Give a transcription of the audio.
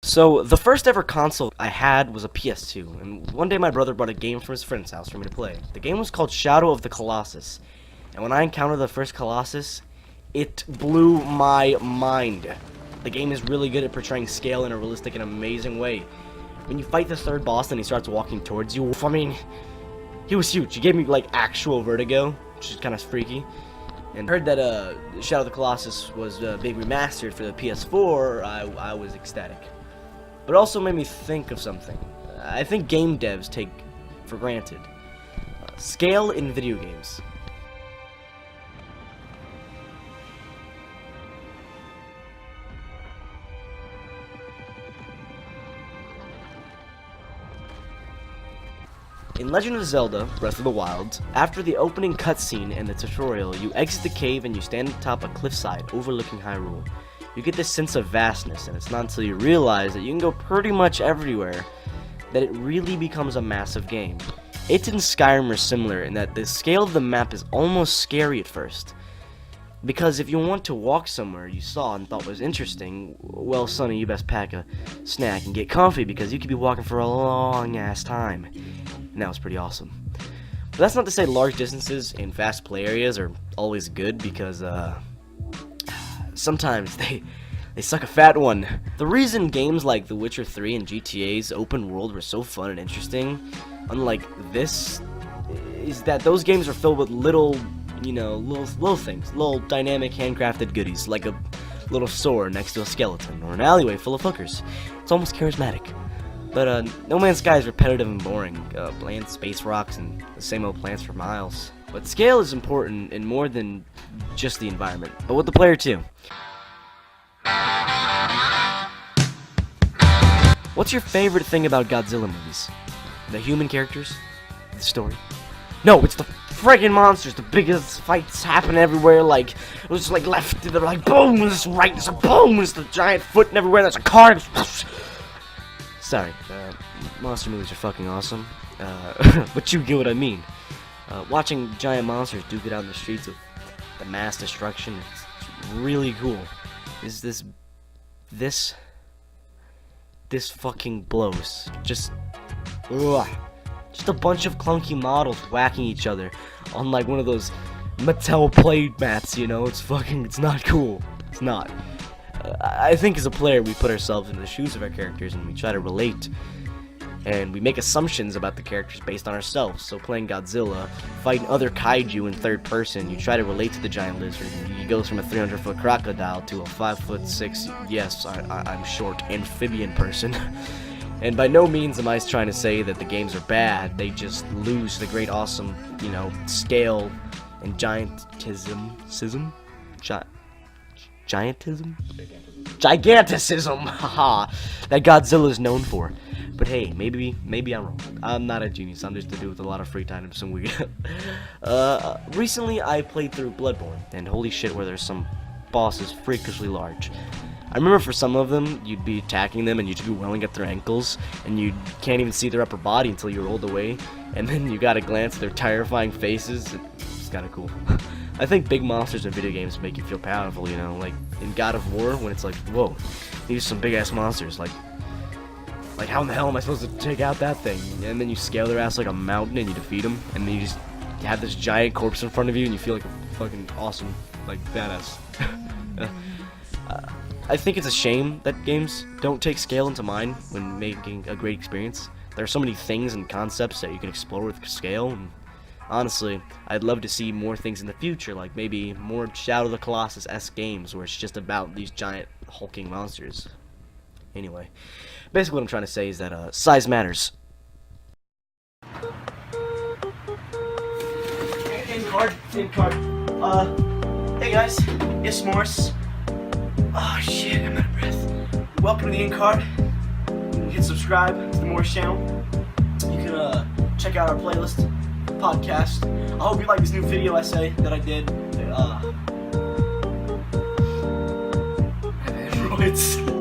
So, the first ever console I had was a PS2, and one day my brother brought a game from his friend's house for me to play. The game was called Shadow of the Colossus, and when I encountered the first Colossus, it blew my mind. The game is really good at portraying scale in a realistic and amazing way. When you fight the third boss and he starts walking towards you, I mean, he was huge. He gave me, like, actual vertigo, which is kind of freaky. And I heard that Shadow of the Colossus was being remastered for the PS4, I was ecstatic. But it also made me think of something. I think game devs take for granted. Scale in video games. In Legend of Zelda: Breath of the Wild, after the opening cutscene and the tutorial, you exit the cave and you stand atop a cliffside overlooking Hyrule. You get this sense of vastness, and it's not until you realize that you can go pretty much everywhere that it really becomes a massive game. It and Skyrim are similar in that the scale of the map is almost scary at first. Because if you want to walk somewhere you saw and thought was interesting, well, Sonny, you best pack a snack and get comfy because you could be walking for a long ass time. And that was pretty awesome. But that's not to say large distances in fast play areas are always good, because sometimes they suck a fat one. The reason games like The Witcher 3 and GTA's open world were so fun and interesting, unlike this, is that those games are filled with little things, little dynamic handcrafted goodies, like a little sword next to a skeleton, or an alleyway full of hookers. It's almost charismatic. But No Man's Sky is repetitive and boring, bland space rocks and the same old plants for miles. But scale is important in more than just the environment, but with the player too. What's your favorite thing about Godzilla movies? The human characters? The story? No, it's the friggin' monsters. The biggest fights happen everywhere. Like, it was like left, they're like boom, there's right, there's a boom, there's the giant foot everywhere, there's a car. Sorry, monster movies are fucking awesome. But you get what I mean. Watching giant monsters duke it out in the streets with the mass destruction, it's really cool. This fucking blows. Just a bunch of clunky models whacking each other on like one of those Mattel play mats, you know? It's not cool. It's not. I think as a player we put ourselves in the shoes of our characters and we try to relate. And we make assumptions about the characters based on ourselves. So playing Godzilla, fighting other kaiju in third person, you try to relate to the giant lizard. He goes from a 300-foot crocodile to a 5'6", yes, I'm short, amphibian person. And by no means am I trying to say that the games are bad. They just lose the great, awesome, scale and gianticism, haha, that Godzilla is known for. But hey, maybe I'm wrong. I'm not a genius. I'm just a dude with a lot of free time and some weird. Recently I played through Bloodborne, and holy shit, where there's some bosses freakishly large. I remember for some of them, you'd be attacking them and you'd be welling at their ankles, and you can't even see their upper body until you rolled away, and then you gotta glance at their terrifying faces. It's kinda cool. I think big monsters in video games make you feel powerful, like in God of War, when it's like, whoa, these are some big-ass monsters, like how in the hell am I supposed to take out that thing? And then you scale their ass like a mountain and you defeat them, and then you have this giant corpse in front of you and you feel like a fucking awesome, like, badass. I think it's a shame that games don't take scale into mind when making a great experience. There are so many things and concepts that you can explore with scale, and honestly, I'd love to see more things in the future, like maybe more Shadow of the Colossus-esque games where it's just about these giant hulking monsters. Anyway, basically what I'm trying to say is that size matters. In card. Hey guys, it's Morris. Oh shit, I'm out of breath. Welcome to the in-card. You can subscribe to the Morris channel. You can check out our playlist, podcast. I hope you like this new video essay that I did. Androids.